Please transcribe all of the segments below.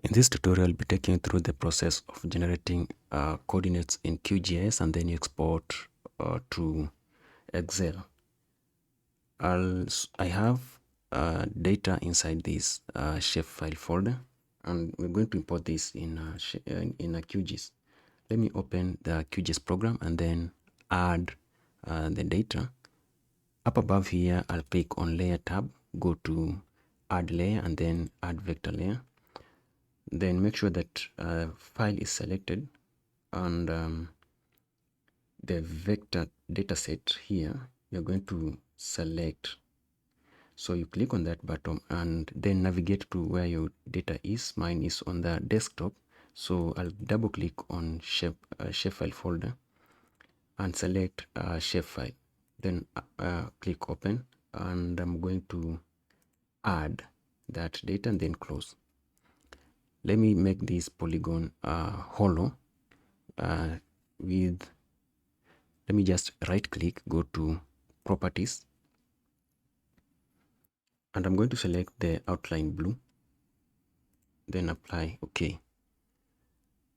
In this tutorial, I'll be taking you through the process of generating coordinates in QGIS, and then you export to Excel. I have data inside this shapefile folder, and we're going to import this in a QGIS. Let me open the QGIS program and then add the data. Up above here, I'll click on Layer tab, go to Add Layer, and then Add Vector Layer. Then make sure that file is selected, and the vector dataset here you're going to select. So you click on that button and then navigate to where your data is. Mine is on the desktop, so I'll double click on shapefile folder and select shapefile. Then click open, and I'm going to add that data and then close. Let me make this polygon hollow let me just right click, go to properties, and I'm going to select the outline blue, then apply OK.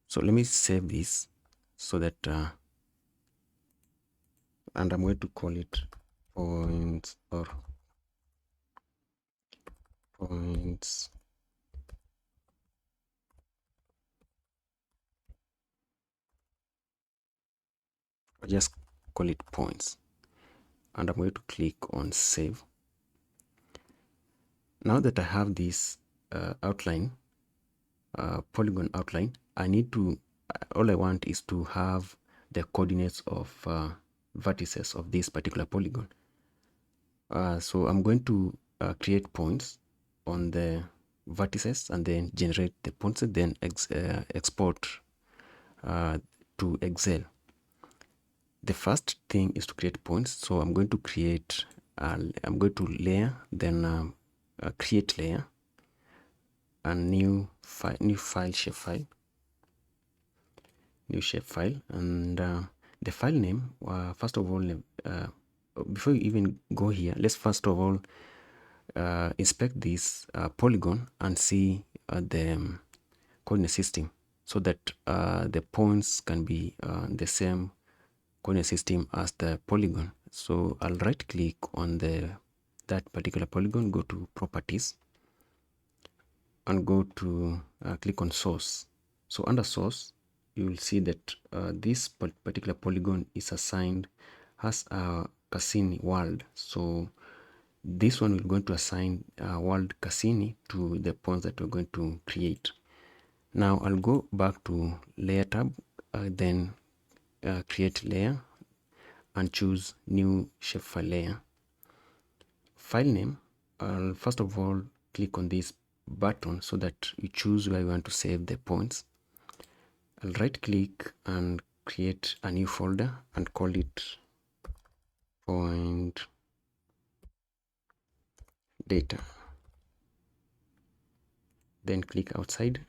So let me save this so that and I'm going to call it points or points or just call it points, and I'm going to click on save. Now that I have this outline, polygon outline, I need to all I want is to have the coordinates of vertices of this particular polygon. So I'm going to create points on the vertices and then generate the points and then export to Excel. The first thing is to create points. So I'm going to create, I'm going to layer, then create layer, a new file, shapefile, and the file name. First of all, before you even go here, let's first of all inspect this polygon and see the coordinate system, so that the points can be the same coordinate system as the polygon. So I'll right click on that particular polygon, go to properties, and go to click on source. So under source, you will see that this particular polygon is assigned as a Cassini world. So this one we're going to assign world Cassini to the points that we're going to create. Now I'll go back to layer tab, then create layer and choose new shapefile layer. File name, I'll first of all click on this button so that you choose where you want to save the points. I'll right click and create a new folder and call it point data. Then click outside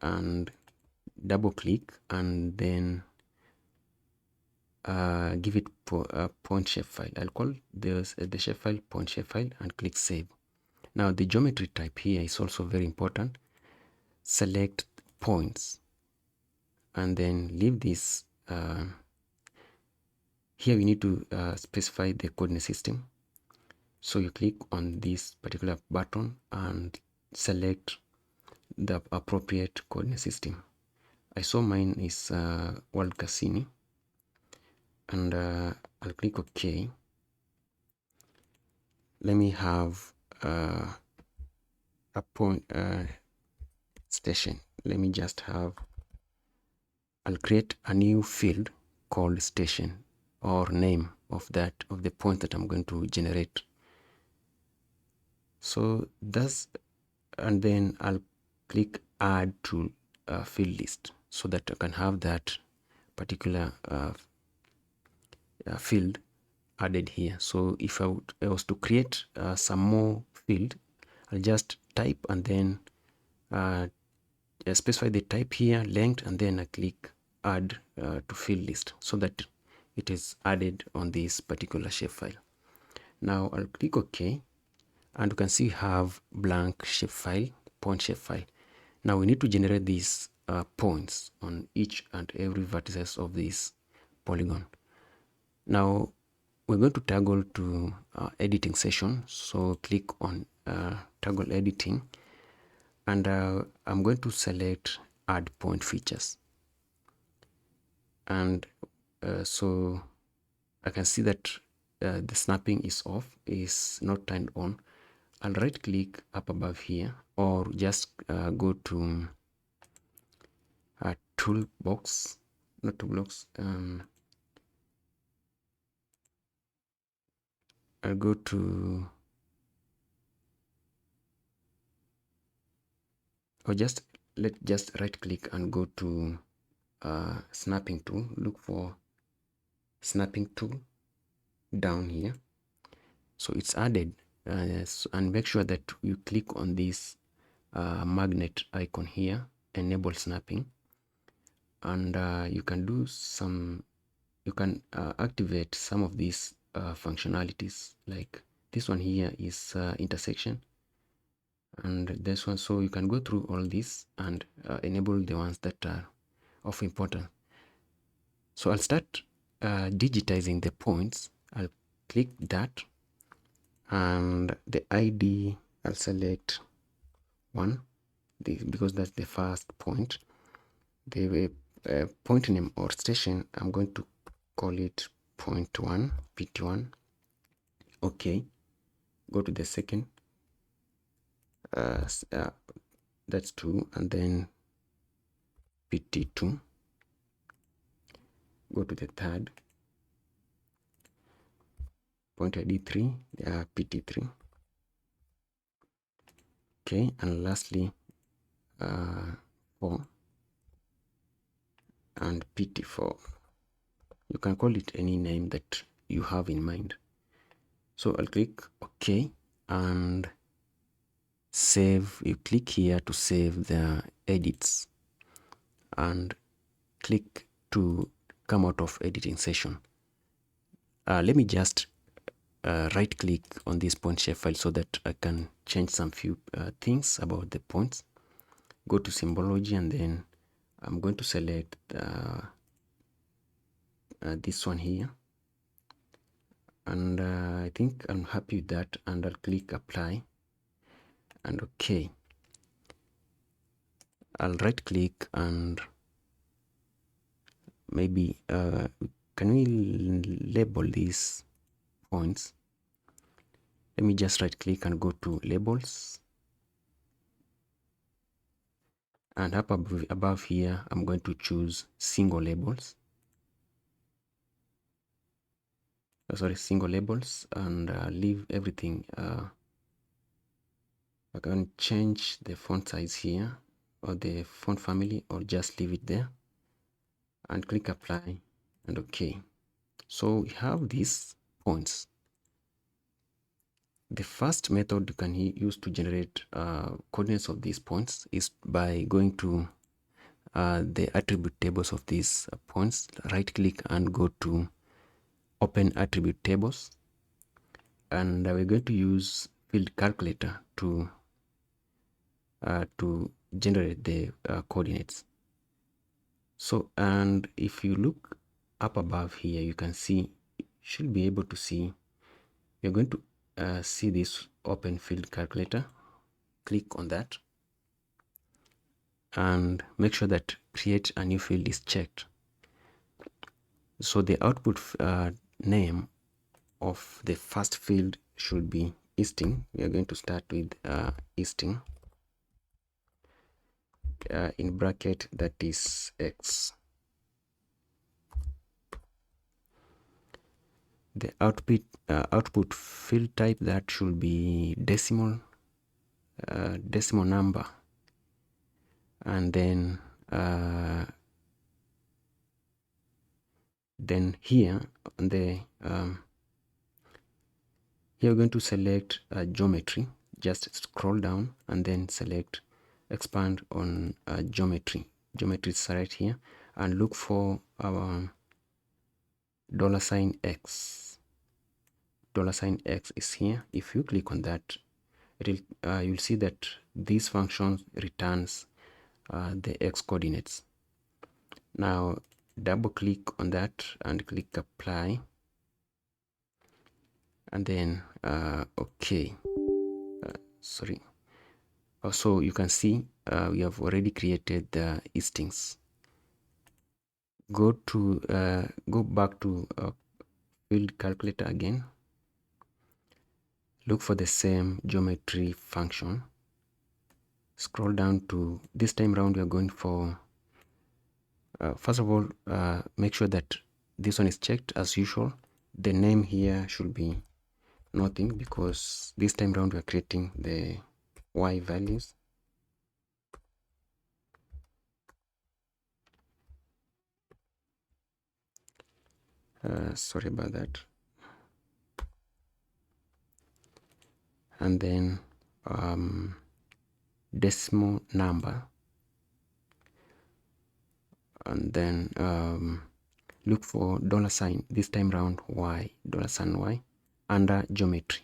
and double click, and then give it a point shapefile. I'll call this the shapefile point shapefile and click save. Now the geometry type here is also very important. Select points and then leave this. Here we need to specify the coordinate system. So you click on this particular button and select the appropriate coordinate system. I saw mine is World Cassini, and I'll click OK. Let me have a point station. Let me just have, I'll create a new field called station, or name of the point that I'm going to generate. So that's, and then I'll click add to field list so that I can have that particular field added here. So if I was to create some more field, I'll just type and then specify the type here, length, and then I click add to field list so that it is added on this particular shapefile. Now I'll click OK, and you can see you have blank shapefile, point shapefile. Now we need to generate these points on each and every vertices of this polygon. Now we're going to toggle to editing session. So click on toggle editing, and I'm going to select add point features. And so I can see that the snapping is off, is not turned on. I'll right click up above here, or just go to toolbox, not toolbox. I'll go to, or just right click and go to snapping tool. Look for snapping tool down here. So it's added, and make sure that you click on this magnet icon here, enable snapping, and you can do some, you can activate some of these functionalities, like this one here is intersection, and this one. So you can go through all this and enable the ones that are of importance. So I'll start digitizing the points. I'll click that, and the ID I'll select 1, because that's the first point. The point name or station, I'm going to call it point 1, PT1. Okay, go to the second, that's 2, and then PT2. Go to the third, point ID 3, PT3. Okay, and lastly 4 and PT4. You can call it any name that you have in mind. So I'll click OK and save. You click here to save the edits and click to come out of editing session. Let me just right click on this point shapefile so that I can change some few things about the points. Go to symbology, and then I'm going to select this one here, and I think I'm happy with that, and I'll click apply and OK. I'll right click and maybe can we label these points? Let me just right click and go to labels, and up above here I'm going to choose single labels. Single labels, and leave everything. I can change the font size here, or the font family, or just leave it there, and click apply and OK. So we have these points. The first method you can use to generate coordinates of these points is by going to the attribute tables of these points. Right click and go to open attribute tables, and we're going to use field calculator to generate the coordinates. So, and if you look up above here, you can see, you should be able to see, you're going to see this open field calculator. Click on that and make sure that create a new field is checked. So the output name of the first field should be easting. We are going to start with easting, in bracket, that is X. The output field type, that should be decimal number, and then here on the here we're going to select geometry. Just scroll down and then select expand on geometry. Geometry is right here, and look for our $X. $X is here. If you click on that, it'll you'll see that this function returns the x coordinates. Now double click on that and click apply, and then okay. Sorry. So you can see we have already created the listings. Go back to field calculator again. Look for the same geometry function. Scroll down to, this time around we are going for, first of all, make sure that this one is checked as usual. The name here should be nothing, because this time around we are creating the y values. Sorry about that. And then decimal number, and then look for $, this time around y, $y, under geometry.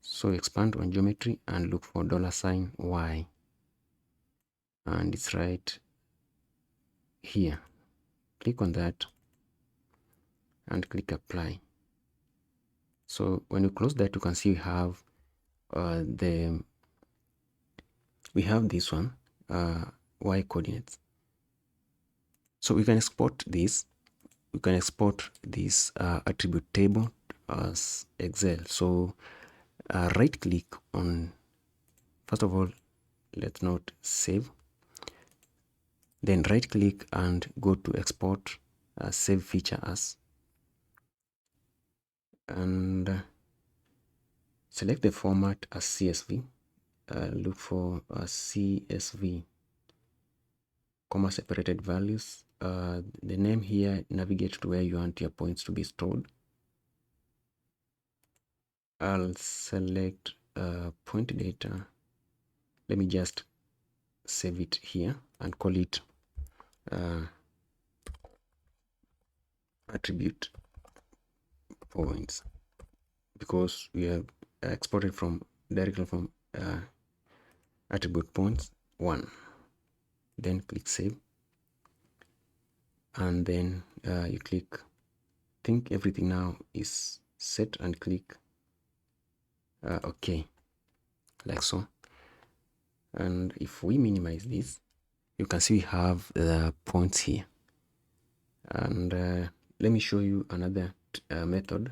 So expand on geometry and look for $y, and it's right here. Click on that and click apply. So when you close that, you can see we have this one, y coordinates. So we can export this. We can export this attribute table as Excel. So right click on, first of all, let's not save. Then right click and go to export, save feature as, and select the format as CSV. Look for CSV, comma separated values. The name here, navigate to where you want your points to be stored. I'll select point data. Let me just save it here and call it attribute points, because we have exported from directly from attribute points 1. Then click save, and then you click, think everything now is set, and click OK, like so. And if we minimize this, you can see we have the points here. And let me show you another method.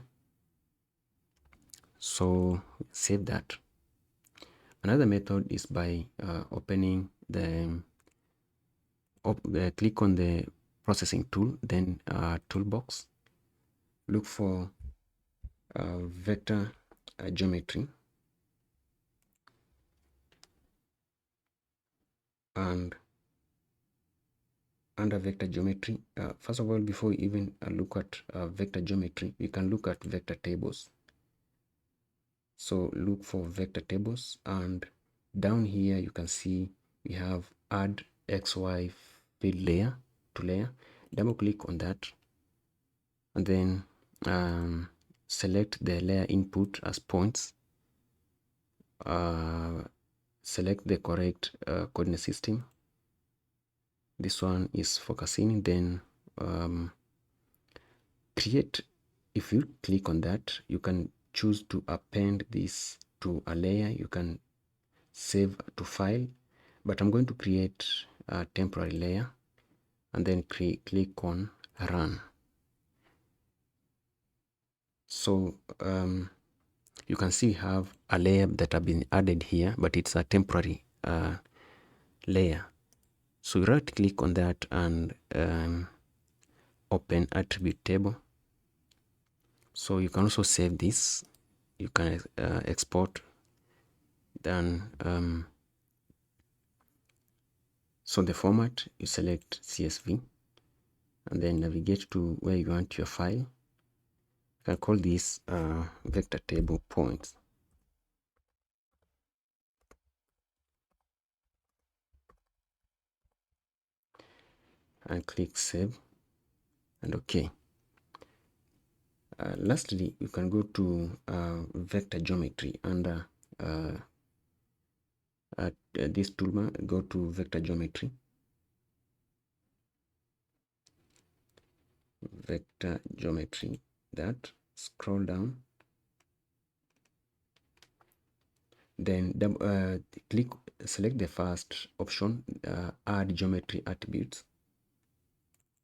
So save that. Another method is by opening the click on the processing tool, then toolbox, look for vector geometry, and under vector geometry, first of all, before we even look at vector geometry, we can look at vector tables. So look for vector tables, and down here you can see we have add XY field layer to layer. Double click on that, and then select the layer input as points. Select the correct coordinate system. This one is focusing. Then create. If you click on that, you can choose to append this to a layer. You can save to file, but I'm going to create a temporary layer, and then click on run. So you can see we have a layer that have been added here, but it's a temporary layer. So right click on that and open attribute table. So you can also save this. You can export. Then so the format, you select CSV, and then navigate to where you want your file. You can call this vector table points. And click save and OK. Lastly, you can go to vector geometry under at this toolbar, go to vector geometry, that, scroll down, then select the first option, add geometry attributes,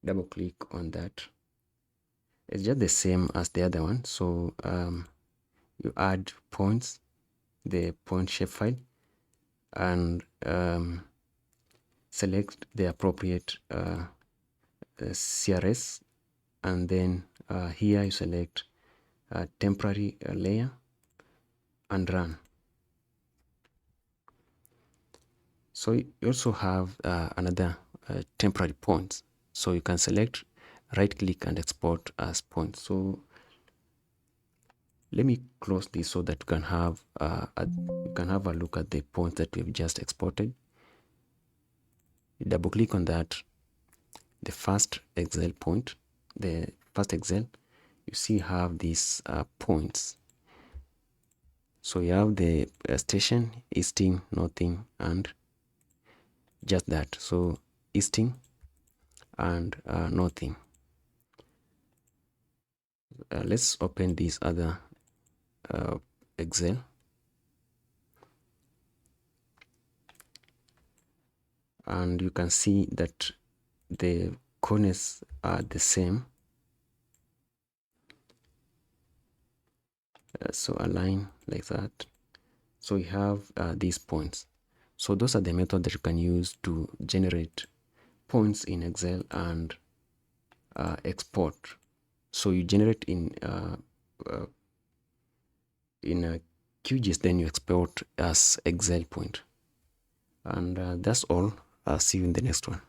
double click on that. It's just the same as the other one. So you add points, the point shapefile, and select the appropriate CRS, and then here you select temporary layer and run. So you also have another temporary points, so you can select, right click and export as points. So let me close this so that you can have a look at the points that we've just exported. You double click on that, the first Excel point, the first Excel, you see have these points. So you have the station, easting, northing, and just that. So easting and northing. Let's open this other Excel. And you can see that the corners are the same. So align like that. So we have these points. So those are the methods that you can use to generate points in Excel and export. So you generate in QGIS, then you export as Excel point. And that's all. I'll see you in the next one.